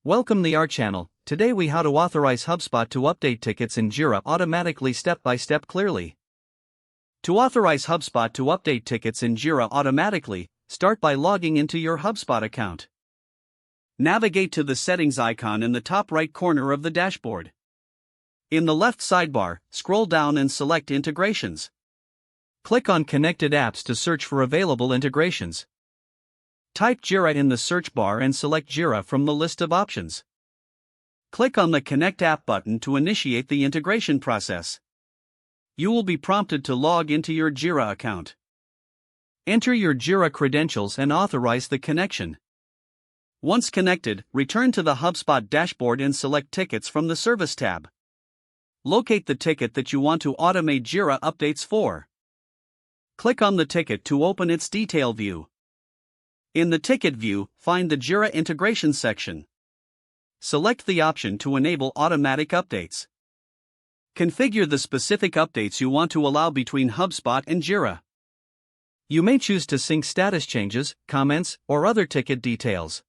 Welcome to our channel. Today we how to authorize HubSpot to update tickets in Jira automatically step-by-step clearly. To authorize HubSpot to update tickets in Jira automatically, start by logging into your HubSpot account. Navigate to the settings icon in the top right corner of the dashboard. In the left sidebar, scroll down and select Integrations. Click on Connected Apps to search for available integrations. Type Jira in the search bar and select Jira from the list of options. Click on the Connect App button to initiate the integration process. You will be prompted to log into your Jira account. Enter your Jira credentials and authorize the connection. Once connected, return to the HubSpot dashboard and select Tickets from the Service tab. Locate the ticket that you want to automate Jira updates for. Click on the ticket to open its detail view. In the ticket view, find the Jira integration section. Select the option to enable automatic updates. Configure the specific updates you want to allow between HubSpot and Jira. You may choose to sync status changes, comments, or other ticket details.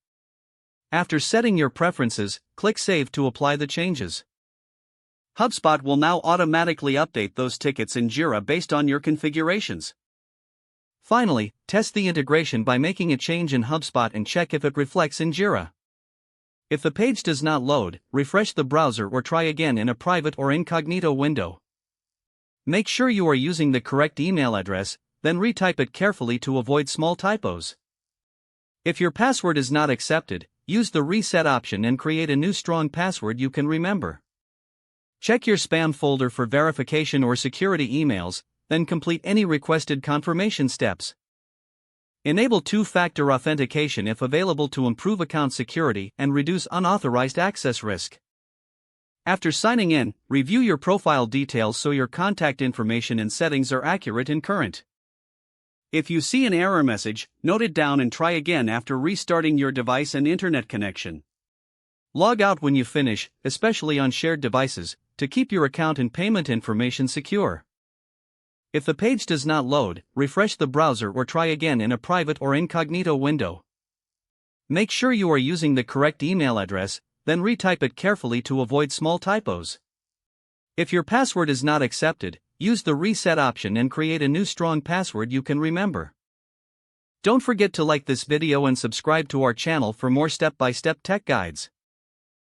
After setting your preferences, click Save to apply the changes. HubSpot will now automatically update those tickets in Jira based on your configurations. Finally, test the integration by making a change in HubSpot and check if it reflects in Jira. If the page does not load, refresh the browser or try again in a private or incognito window. Make sure you are using the correct email address, then retype it carefully to avoid small typos. If your password is not accepted, use the reset option and create a new strong password you can remember. Check your spam folder for verification or security emails, then complete any requested confirmation steps. Enable two-factor authentication if available to improve account security and reduce unauthorized access risk. After signing in, review your profile details so your contact information and settings are accurate and current. If you see an error message, note it down and try again after restarting your device and internet connection. Log out when you finish, especially on shared devices, to keep your account and payment information secure. If the page does not load, refresh the browser or try again in a private or incognito window. Make sure you are using the correct email address, then retype it carefully to avoid small typos. If your password is not accepted, use the reset option and create a new strong password you can remember. Don't forget to like this video and subscribe to our channel for more step-by-step tech guides.